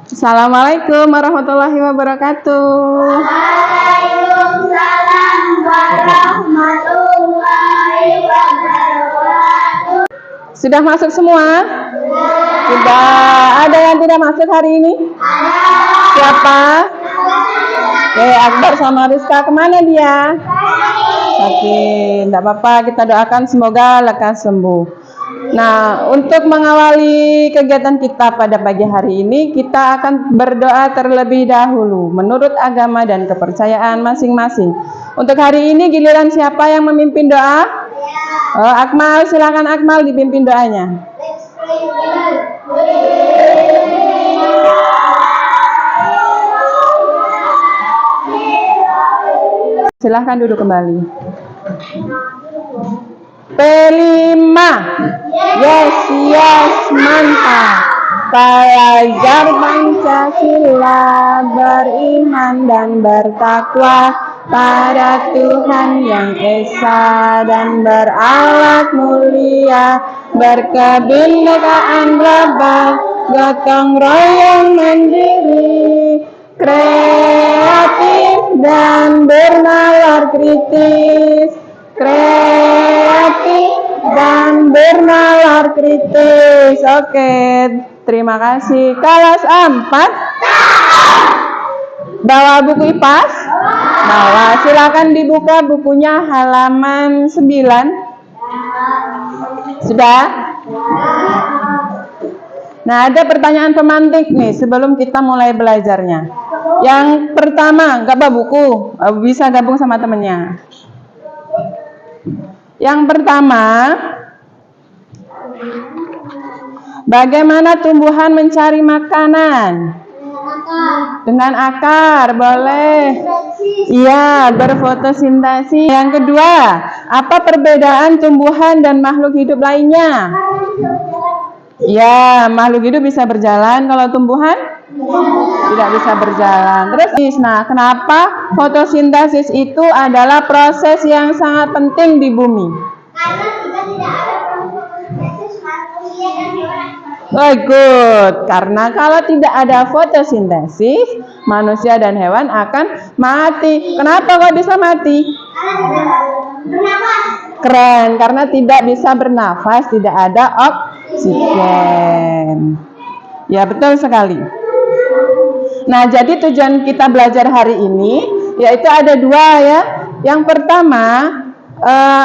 Assalamualaikum warahmatullahi wabarakatuh. Waalaikumsalam warahmatullahi wabarakatuh. Sudah masuk semua? Tidak ada yang tidak masuk hari ini? Siapa? Oke, Akbar sama Rizka, kemana dia? Oke, tidak apa-apa, kita doakan semoga lekas sembuh. Nah, untuk mengawali kegiatan kita pada pagi hari ini, kita akan berdoa terlebih dahulu menurut agama dan kepercayaan masing-masing. Untuk hari ini giliran siapa yang memimpin doa? Akmal, silakan Akmal dipimpin doanya. Silahkan duduk kembali. P5. Yes, mantap. Pelajar Pancasila, beriman dan bertakwa pada Tuhan yang esa dan berakhlak mulia, berkebinekaan global, gotong royong mandiri, kreatif dan bernalar kritis, kreatif dan bernalar kritis. Oke, terima kasih. Kelas 4 bawa buku IPAS? Bawa, silakan dibuka bukunya halaman 9. Sudah? Nah, ada pertanyaan pemantik nih sebelum kita mulai belajarnya. Yang pertama, nggak bawa buku, bisa gabung sama temennya. Yang pertama, bagaimana tumbuhan mencari makanan? Dengan akar, boleh. Iya, berfotosintesis. Yang kedua, apa perbedaan tumbuhan dan makhluk hidup lainnya? Ya, makhluk hidup bisa berjalan, kalau tumbuhan tidak bisa berjalan. Terus, nah, kenapa fotosintesis itu adalah proses yang sangat penting di bumi? Karena jika tidak ada fotosintesis, manusia dan hewan Oh, good. Karena kalau tidak ada fotosintesis, manusia dan hewan akan mati. Kenapa kok bisa mati? Keren, karena tidak bisa bernafas, tidak ada oksigen. Ya, betul sekali. Nah, jadi tujuan kita belajar hari ini yaitu ada dua ya. Yang pertama,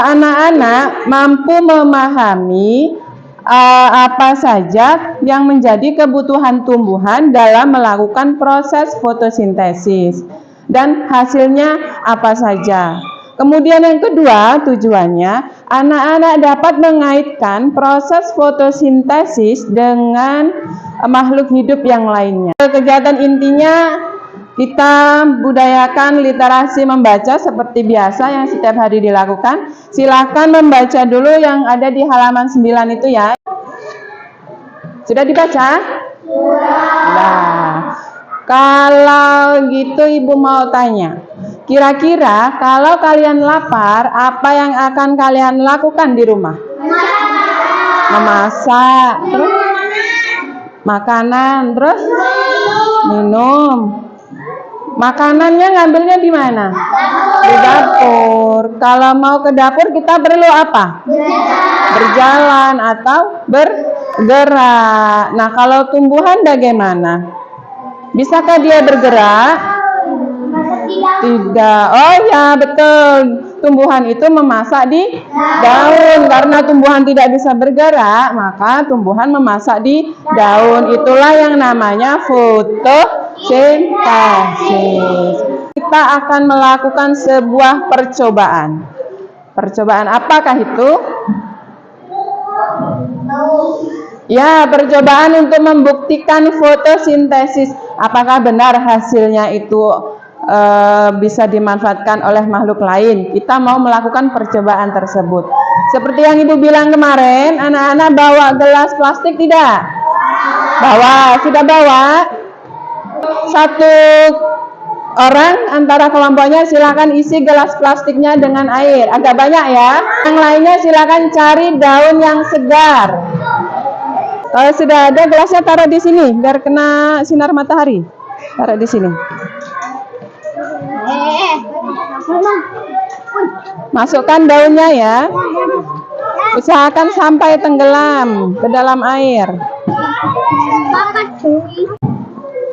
anak-anak mampu memahami apa saja yang menjadi kebutuhan tumbuhan dalam melakukan proses fotosintesis dan hasilnya apa saja. Kemudian yang kedua, tujuannya anak-anak dapat mengaitkan proses fotosintesis dengan makhluk hidup yang lainnya. Kegiatan intinya kita budayakan literasi membaca seperti biasa yang setiap hari dilakukan. Silakan membaca dulu yang ada di halaman 9 itu ya. Sudah dibaca? Nah, kalau gitu Ibu mau tanya. Kira-kira kalau kalian lapar, apa yang akan kalian lakukan di rumah? Memasak, terus makanan, terus minum. Makanannya ngambilnya di mana? Di dapur. Kalau mau ke dapur kita perlu apa? Berjalan atau bergerak. Nah, kalau tumbuhan bagaimana? Bisakah dia bergerak? Tidak. Oh ya, betul. Tumbuhan itu memasak di daun. Karena tumbuhan tidak bisa bergerak, maka tumbuhan memasak di daun. Itulah yang namanya fotosintesis. Kita akan melakukan sebuah percobaan. Percobaan apakah itu? Ya, percobaan untuk membuktikan fotosintesis. Apakah benar hasilnya itu bisa dimanfaatkan oleh makhluk lain? Kita mau melakukan percobaan tersebut. Seperti yang Ibu bilang kemarin, anak-anak bawa gelas plastik tidak? Bawa, sudah bawa? Satu orang antara kelompoknya silakan isi gelas plastiknya dengan air, agak banyak ya. Yang lainnya silakan cari daun yang segar. Kalau sudah ada, gelasnya taruh di sini biar kena sinar matahari. Taruh di sini. Masukkan daunnya ya. Usahakan sampai tenggelam ke dalam air.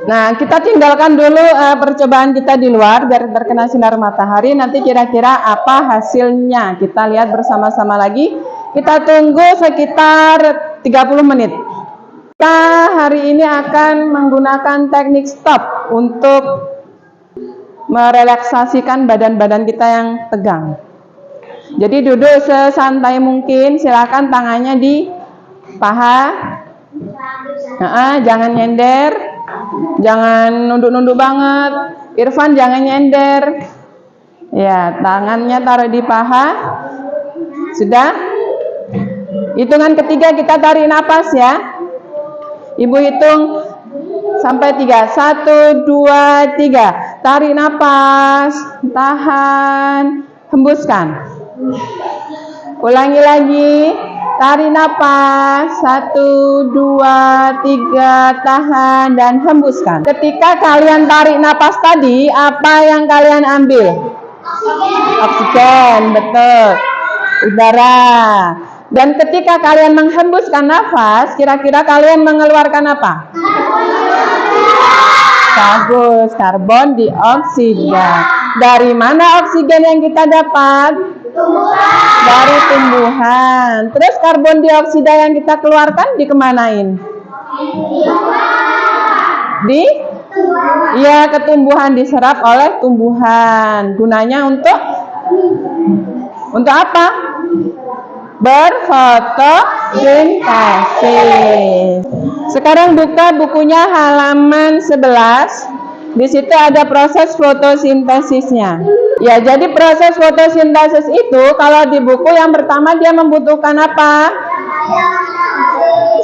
Nah, kita tinggalkan dulu percobaan kita di luar biar terkena sinar matahari. Nanti kira-kira apa hasilnya. Kita lihat bersama-sama lagi. Kita tunggu sekitar 30 menit. Kita hari ini akan menggunakan teknik stop untuk merelaksasikan badan-badan kita yang tegang. Jadi duduk sesantai mungkin, silakan tangannya di paha. Jangan nyender, jangan nunduk-nunduk banget. Irfan jangan nyender. Ya, tangannya taruh di paha. Sudah? Hitungan ketiga kita tarik napas ya. Ibu hitung sampai 3. 1, 2, 3. Tarik napas, tahan, hembuskan. Ulangi lagi. Tarik napas, 1, 2, 3, tahan dan hembuskan. Ketika kalian tarik napas tadi, apa yang kalian ambil? Oksigen, betul. Udara. Dan ketika kalian menghembuskan nafas, kira-kira kalian mengeluarkan apa? Bagus, karbon dioksida. Dari mana oksigen yang kita dapat? Dari tumbuhan. Terus karbon dioksida yang kita keluarkan dikemanain? Ke tumbuhan, diserap oleh tumbuhan. Gunanya untuk apa? Berfotosintesis. Sekarang buka bukunya halaman 11. Di situ ada proses fotosintesisnya. Ya, jadi proses fotosintesis itu kalau di buku yang pertama dia membutuhkan apa?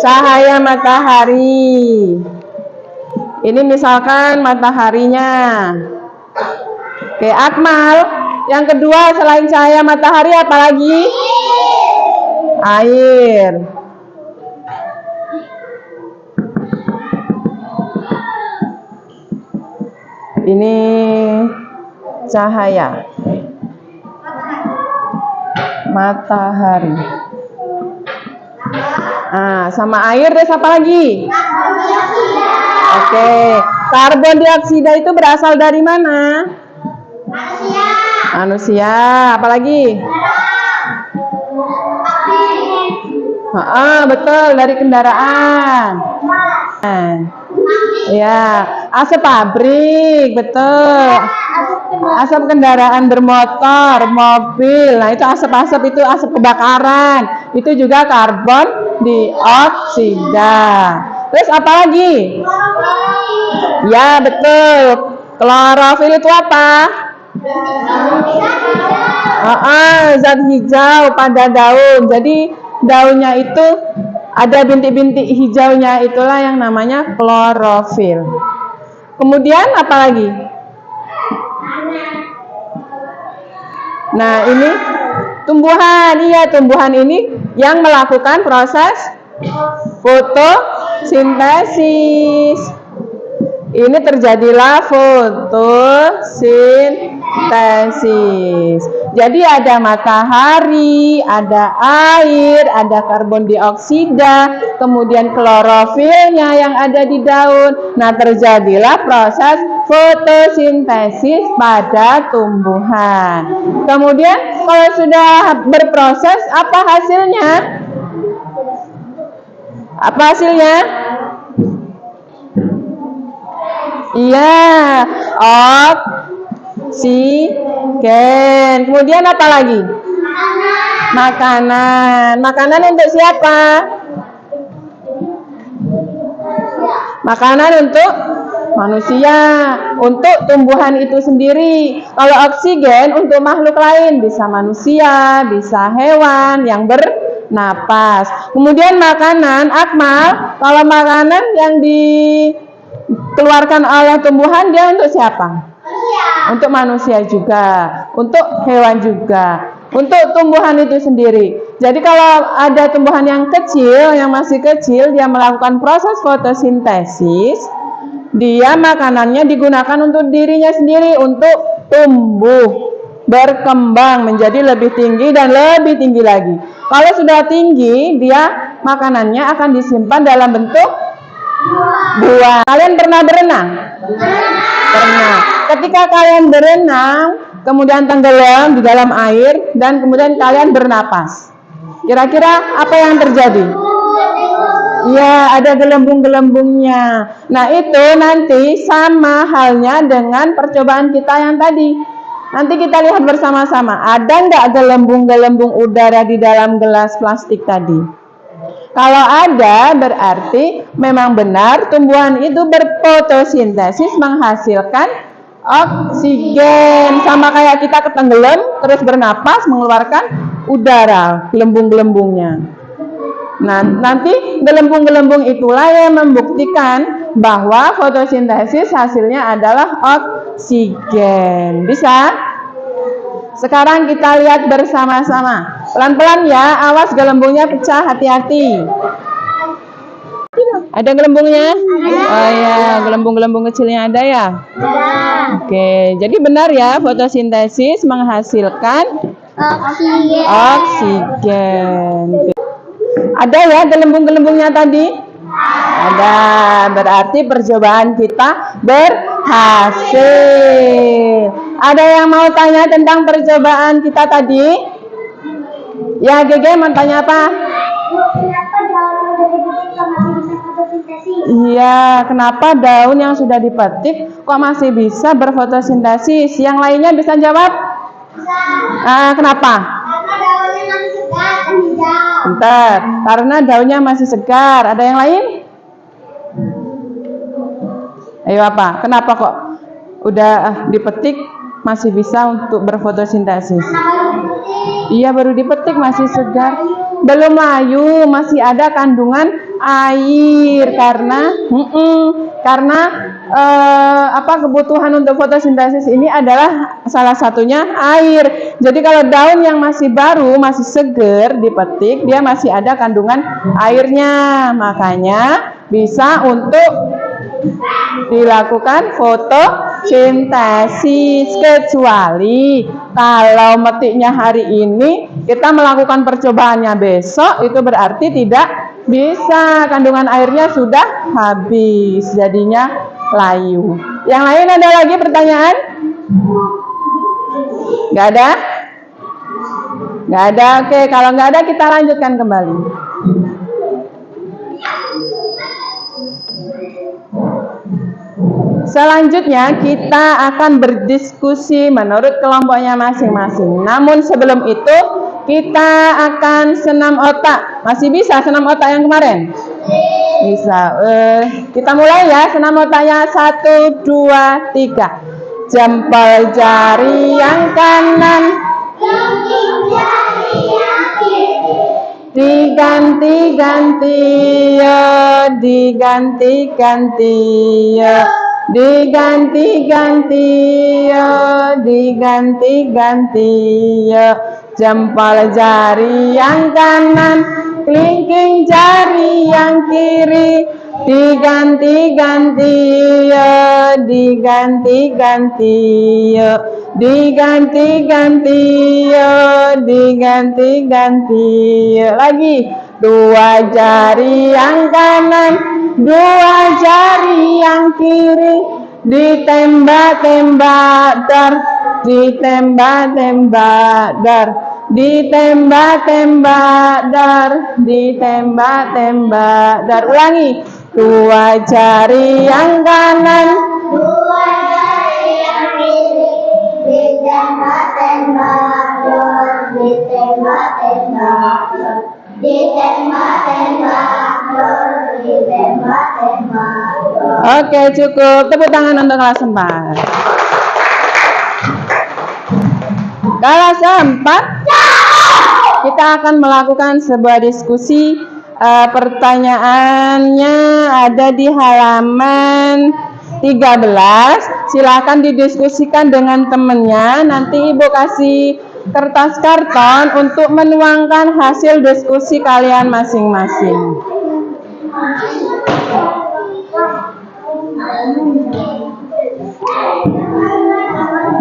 Cahaya matahari. Ini misalkan mataharinya. Oke, Akmal. Yang kedua selain cahaya matahari apa lagi? Air. Ini cahaya matahari. Sama air terus apa lagi? Oke, karbon dioksida itu berasal dari mana? Manusia. Apalagi? Betul, dari kendaraan. Ya, asap pabrik, betul. Asap kendaraan bermotor, mobil. Nah, itu asap-asap itu asap kebakaran. Itu juga karbon dioksida. Terus apa lagi? Ya, betul. Klorofil itu apa? Zat hijau pada daun. Jadi daunnya itu ada bintik-bintik hijaunya, itulah yang namanya klorofil. Kemudian apa lagi? Nah, ini tumbuhan. Iya, tumbuhan ini yang melakukan proses fotosintesis. Ini terjadilah fotosintesis. Jadi ada matahari, ada air, ada karbon dioksida, kemudian klorofilnya yang ada di daun. Nah, terjadilah proses fotosintesis pada tumbuhan. Kemudian kalau sudah berproses, apa hasilnya? Apa hasilnya? Iya, oksigen. Kemudian apa lagi? Makanan. Makanan untuk siapa? Makanan untuk manusia, untuk tumbuhan itu sendiri. Kalau oksigen untuk makhluk lain, bisa manusia, bisa hewan yang bernapas. Kemudian makanan, Akmal, kalau makanan yang dikeluarkan oleh tumbuhan, dia untuk siapa? Untuk manusia juga, untuk hewan juga. untuk tumbuhan itu sendiri. Jadi kalau ada tumbuhan yang kecil, yang masih kecil, dia melakukan proses fotosintesis, dia makanannya digunakan untuk dirinya sendiri, untuk tumbuh, berkembang menjadi lebih tinggi dan lebih tinggi lagi. Kalau sudah tinggi, dia makanannya akan disimpan dalam bentuk buah. Kalian pernah berenang? Pernah. Ketika kalian berenang, kemudian tenggelam di dalam air, dan kemudian kalian bernapas, kira-kira apa yang terjadi? Ya, ada gelembung-gelembungnya. Nah, itu nanti sama halnya dengan percobaan kita yang tadi. Nanti kita lihat bersama-sama, ada nggak gelembung-gelembung udara di dalam gelas plastik tadi? Kalau ada, berarti memang benar tumbuhan itu berfotosintesis menghasilkan oksigen. Sama kayak kita ketenggelam, terus bernapas, mengeluarkan udara, gelembung-gelembungnya. Nah, nanti gelembung-gelembung itulah yang membuktikan bahwa fotosintesis hasilnya adalah oksigen. Bisa? Sekarang kita lihat bersama-sama. Pelan-pelan ya, awas gelembungnya pecah, hati-hati. Ada gelembungnya? Oh ya, gelembung-gelembung kecilnya ada ya? Oke, jadi benar ya, fotosintesis menghasilkan oksigen. Ada ya gelembung-gelembungnya tadi? Ada, berarti percobaan kita berhasil. Ada yang mau tanya tentang percobaan kita tadi? Ya, Gege mau tanya apa? Kenapa daun yang udah dipetik kok masih bisa fotosintesis? Iya, kenapa daun yang sudah dipetik kok masih bisa berfotosintesis? Yang lainnya bisa jawab? Bisa. Kenapa? Karena daunnya masih segar dan hijau. Bentar, karena daunnya masih segar. Ada yang lain? Ayo apa? Kenapa kok udah dipetik masih bisa untuk berfotosintesis? Iya, baru dipetik masih segar. Belum layu, masih ada kandungan air karena kebutuhan untuk fotosintesis ini adalah salah satunya air. Jadi kalau daun yang masih baru, masih segar dipetik, dia masih ada kandungan airnya. Makanya bisa untuk dilakukan fotosintesis, kecuali kalau metiknya hari ini kita melakukan percobaannya besok, itu berarti tidak bisa, kandungan airnya sudah habis, jadinya layu. Yang lain ada lagi pertanyaan? Nggak ada? Nggak ada. Oke, kalau nggak ada kita lanjutkan kembali. Selanjutnya kita akan berdiskusi menurut kelompoknya masing-masing. Namun sebelum itu kita akan senam otak. Masih bisa senam otak yang kemarin? Bisa. Kita mulai ya, senam otaknya 1, 2, 3. Jempol jari yang kanan, diganti-ganti ya, diganti-ganti ya, diganti-ganti ya, diganti-ganti ya. Jempol jari yang kanan, kelingking jari yang kiri, diganti-ganti ya, diganti-ganti ya, diganti-ganti ya, diganti-ganti ya. Lagi, 2 jari yang kanan, 2 jari yang kiri, ditembak-tembak dar, ditembak-tembak dar, ditembak-tembak dar, ditembak-tembak dar. Ulangi, 2 jari yang kanan, 2 jari yang kiri, ditembak-tembak dar, ditembak-tembak dar, ditembak-tembak dar, ditembak-tembak dar. Oke, cukup. Tepuk tangan untuk kelas 4. Kelas 4, kita akan melakukan sebuah diskusi. Pertanyaannya ada di halaman 13. Silakan didiskusikan dengan temannya. Nanti Ibu kasih kertas karton untuk menuangkan hasil diskusi kalian masing-masing.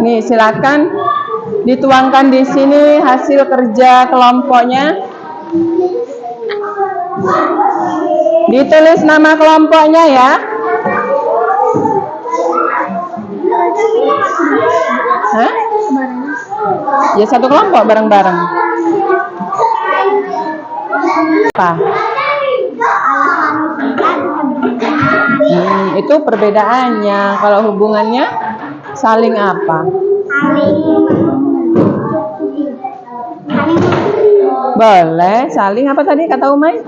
Nih, silakan dituangkan di sini hasil kerja kelompoknya. Ditulis nama kelompoknya ya. Hah? Ya satu kelompok bareng-bareng. Apa? Itu perbedaannya. Kalau hubungannya saling apa? Boleh, saling apa tadi kata Umay?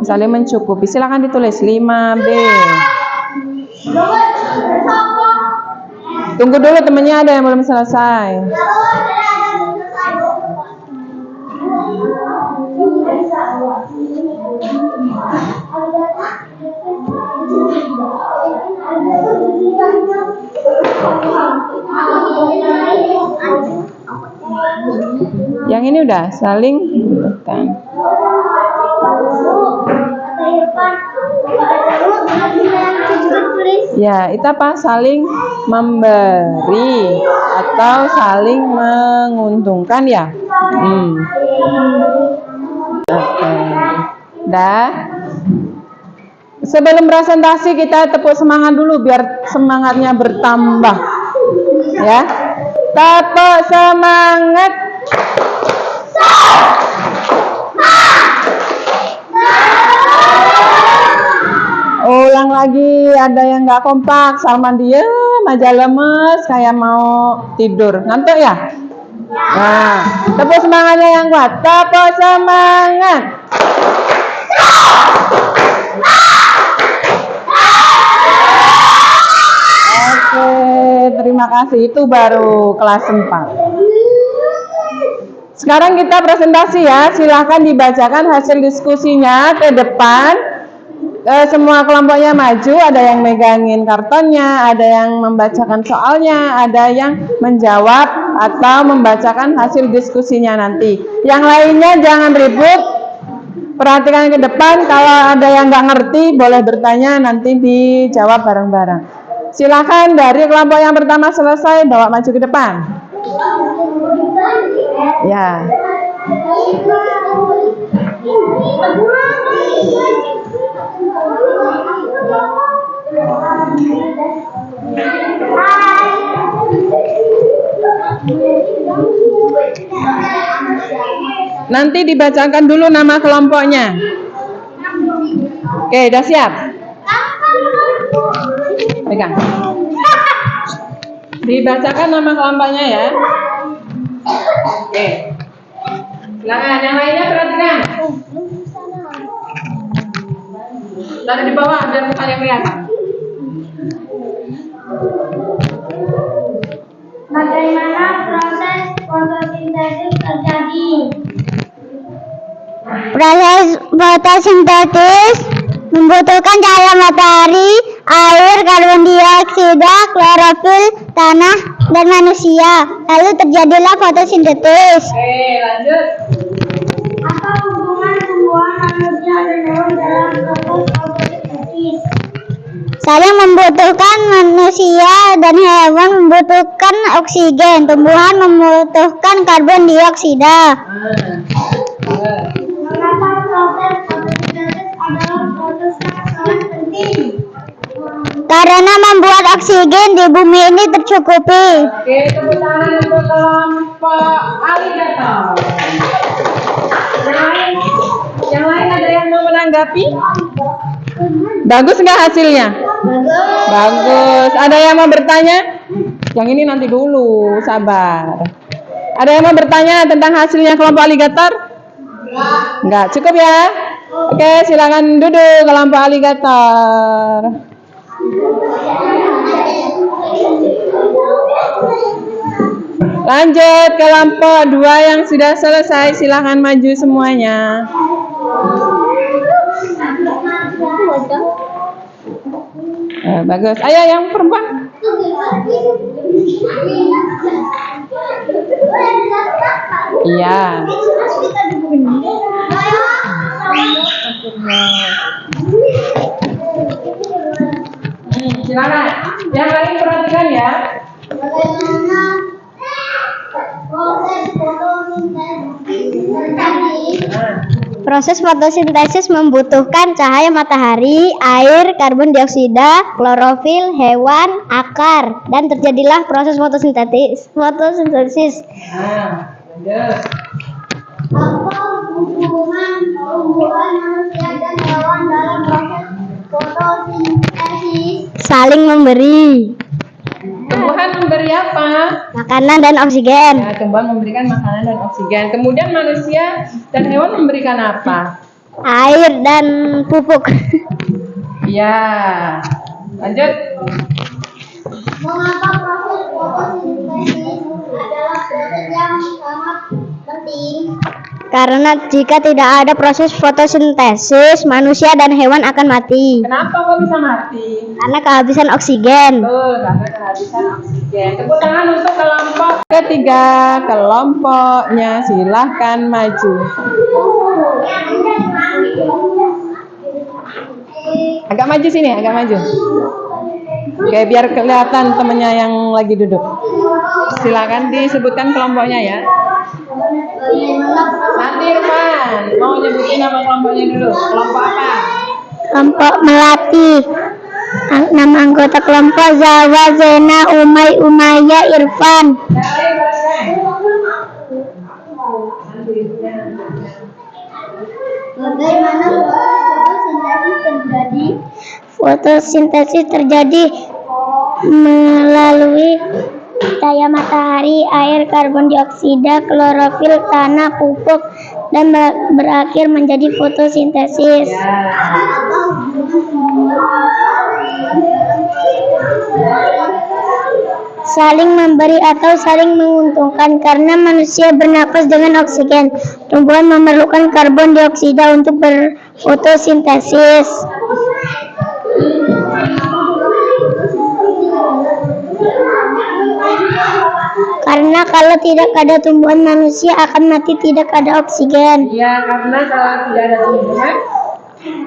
Saling mencukupi. Silakan ditulis 5B. Tunggu dulu, temennya ada yang belum selesai. Yang ini udah saling bukan. Ya, itu apa? Saling memberi atau saling menguntungkan ya? Oke. Dah. Sebelum presentasi kita tepuk semangat dulu biar semangatnya bertambah. Ya. Tepuk semangat. Ulang lagi, ada yang nggak kompak, Salman diem aja lemes kayak mau tidur, ngantuk ya? Nah, tepuk semangatnya yang kuat, tepuk semangat. Oke, terima kasih, itu baru kelas 4. Sekarang kita presentasi ya, silahkan dibacakan hasil diskusinya ke depan. Semua kelompoknya maju, ada yang megangin kartonnya, ada yang membacakan soalnya, ada yang menjawab atau membacakan hasil diskusinya nanti. Yang lainnya jangan ribut, perhatikan ke depan, kalau ada yang nggak ngerti boleh bertanya, nanti dijawab bareng-bareng. Silakan dari kelompok yang pertama selesai, bawa maju ke depan. Ya. Nanti dibacakan dulu nama kelompoknya. Oke, udah siap? Pegang. Dibacakan nama kelompoknya ya. Oke. Silakan, yang lainnya perhatikan. Taruh di bawah biar mukanya kelihatan. Bagaimana proses fotosintesis terjadi? Proses fotosintesis membutuhkan cahaya matahari, air, karbon dioksida, klorofil, tanah, dan manusia. Lalu terjadilah fotosintesis. Oke, lanjut. Apa hubungan tumbuhan, manusia, dan hewan dalam proses fotosintesis? Saling membutuhkan, manusia dan hewan membutuhkan oksigen, tumbuhan membutuhkan karbon dioksida. Mengapa proses fotosintesis adalah proses yang sangat penting? Karena membuat oksigen di bumi ini tercukupi. Oke, tepuk tangan untuk kelompok aligator. Yang lain ada yang mau menanggapi? Bagus nggak hasilnya? Bagus. Ada yang mau bertanya? Yang ini nanti dulu, sabar. Ada yang mau bertanya tentang hasilnya kelompok aligator? Enggak, cukup ya? Oke, silakan duduk kelompok aligator. Lanjut kelompok 2 yang sudah selesai, silakan maju semuanya. Bagus. Ayo yang perempuan. Iya. Silakan. Yang lain perhatikan ya. Bagaimana proses fotosintesis terjadi? Proses fotosintesis membutuhkan cahaya matahari, air, karbon dioksida, klorofil, hewan, akar, dan terjadilah proses fotosintesis. Lanjut. Apa hubungan tumbuhan manusia dan hewan dalam proses fotosintesis? Saling memberi Tumbuhan memberi apa? makanan dan oksigen. Ya, tumbuhan memberikan makanan dan oksigen. Kemudian manusia dan hewan memberikan apa? Air dan pupuk. Ya. Lanjut. Mengapa proses fotosintesis adalah proses yang sangat penting? Karena jika tidak ada proses fotosintesis, manusia dan hewan akan mati. Kenapa kok bisa mati? Karena kehabisan oksigen. Betul, karena kehabisan oksigen. Tepuk tangan untuk kelompok ketiga. Kelompoknya silahkan maju. Agak maju sini, agak maju. Oke, biar kelihatan temennya yang lagi duduk. Silakan disebutkan kelompoknya ya. Nanti Irfan, mau nyebutin nama kelompoknya dulu. Kelompok apa? Kelompok Melati. Nama anggota kelompok Zawa, Zena, Umay, Umaya, Irfan. Bagaimana fotosintesis terjadi? Fotosintesis terjadi melalui cahaya matahari, air, karbon dioksida, klorofil, tanah, pupuk, dan berakhir menjadi fotosintesis. Saling memberi atau saling menguntungkan karena manusia bernapas dengan oksigen. Tumbuhan memerlukan karbon dioksida untuk berfotosintesis. Karena kalau tidak ada tumbuhan, manusia akan mati, tidak ada oksigen. Iya, karena kalau tidak ada tumbuhan,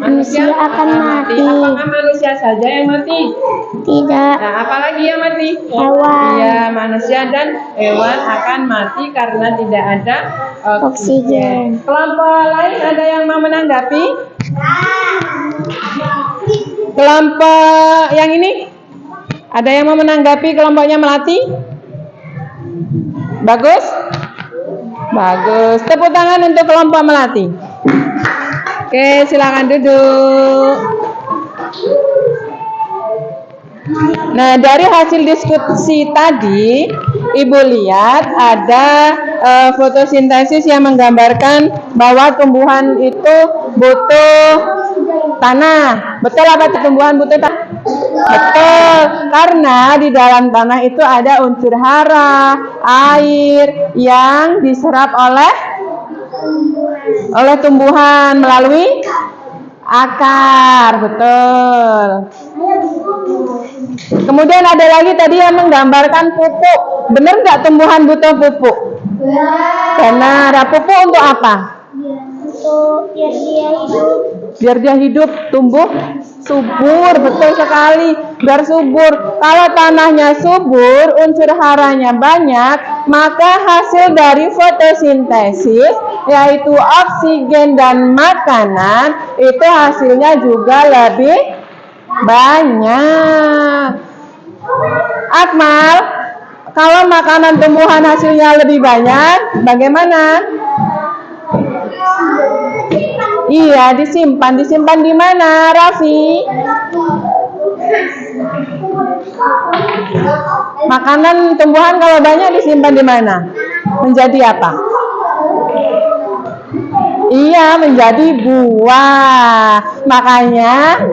manusia akan mati. Apakah manusia saja yang mati? Tidak. Nah, apalagi yang mati? Hewan. Iya, manusia dan hewan akan mati karena tidak ada oksigen. Kelompok lain ada yang mau menanggapi? Kelompok yang ini? Ada yang mau menanggapi kelompoknya Melati? Bagus? Bagus. Tepuk tangan untuk kelompok Melati. Oke, silakan duduk. Nah, dari hasil diskusi tadi, Ibu lihat ada fotosintesis yang menggambarkan bahwa tumbuhan itu butuh tanah. Betul apa tumbuhan butuh tanah? Betul, karena di dalam tanah itu ada unsur hara, air yang diserap oleh tumbuhan melalui akar. Betul. Kemudian ada lagi tadi yang menggambarkan pupuk. Benar nggak tumbuhan butuh pupuk? Benar. Pupuk untuk apa? Biar dia hidup, tumbuh subur. Betul sekali, biar subur. Kalau tanahnya subur, unsur haranya banyak, maka hasil dari fotosintesis, yaitu oksigen dan makanan, itu hasilnya juga lebih banyak. Akmal, kalau makanan tumbuhan hasilnya lebih banyak, bagaimana? Iya, disimpan. Disimpan di mana, Raffi? Makanan tumbuhan kalau banyak disimpan di mana? Menjadi apa? Iya, menjadi buah. Makanya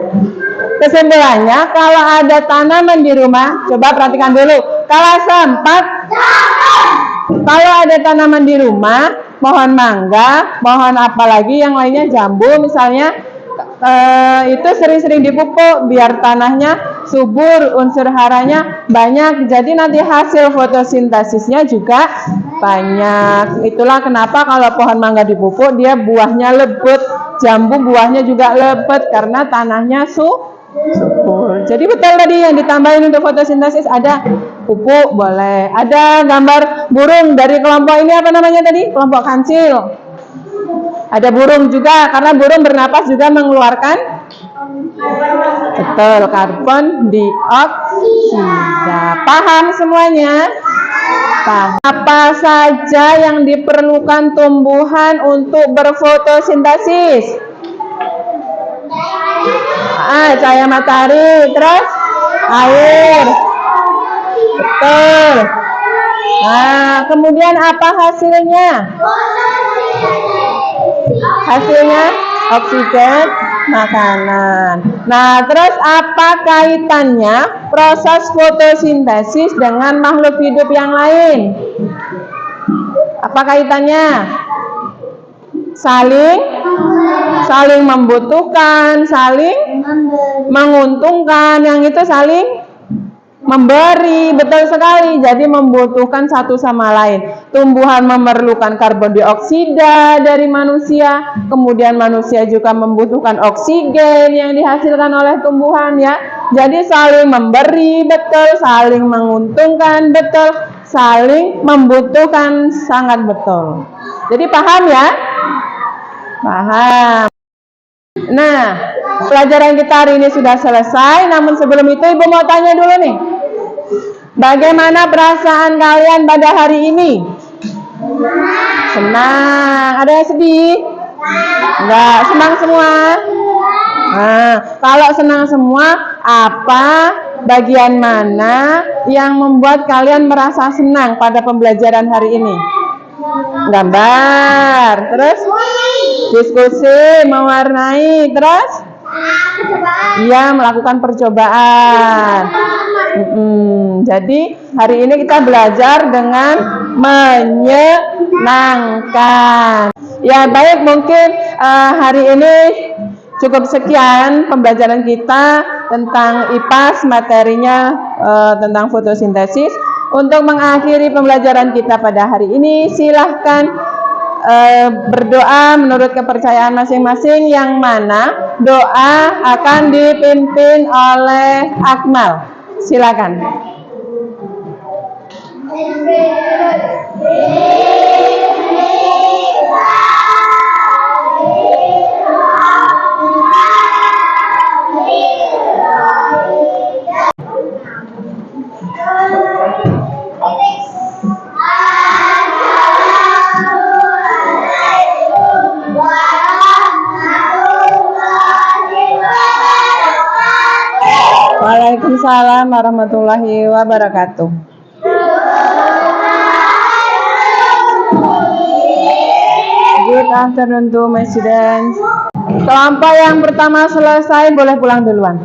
kesimpulannya, kalau ada tanaman di rumah, coba perhatikan dulu. Kalau ada tanaman di rumah, pohon mangga, pohon apalagi yang lainnya, jambu misalnya, itu sering-sering dipupuk biar tanahnya subur, unsur haranya banyak. Jadi nanti hasil fotosintesisnya juga banyak. Itulah kenapa kalau pohon mangga dipupuk dia buahnya lebat, jambu buahnya juga lebat karena tanahnya subur. Jadi betul tadi yang ditambahin untuk fotosintesis ada pupuk boleh. Ada gambar burung dari kelompok ini apa namanya tadi? Kelompok kancil. Ada burung juga karena burung bernapas juga mengeluarkan betul karbon dioksida. Paham semuanya? Paham. Apa saja yang diperlukan tumbuhan untuk berfotosintesis? Cahaya matahari, terus air. Betul. Nah, kemudian apa hasilnya? Hasilnya oksigen, makanan. Nah, terus apa kaitannya proses fotosintesis dengan makhluk hidup yang lain? Apa kaitannya? Saling membutuhkan, saling menguntungkan, yang itu saling memberi, betul sekali. Jadi membutuhkan satu sama lain. Tumbuhan memerlukan karbon dioksida dari manusia, kemudian manusia juga membutuhkan oksigen yang dihasilkan oleh tumbuhan ya. Jadi saling memberi, betul, saling menguntungkan, betul, saling membutuhkan, sangat betul. Jadi paham ya? Paham. Nah, pelajaran kita hari ini sudah selesai. Namun sebelum itu Ibu mau tanya dulu nih. Bagaimana perasaan kalian pada hari ini? Senang. Ada yang sedih? Enggak, senang semua. Nah, kalau senang semua, apa bagian mana yang membuat kalian merasa senang pada pembelajaran hari ini? Gambar, terus diskusi, mewarnai, terus iya, melakukan percobaan. Jadi hari ini kita belajar dengan menyenangkan. Ya baik, mungkin hari ini cukup sekian pembelajaran kita tentang IPAS, materinya tentang fotosintesis. Untuk mengakhiri pembelajaran kita pada hari ini, silahkan berdoa menurut kepercayaan masing-masing, yang mana doa akan dipimpin oleh Akmal. Silakan. Waalaikumsalam warahmatullahi wabarakatuh. Good afternoon to my students. Kelompok yang pertama selesai, boleh pulang duluan.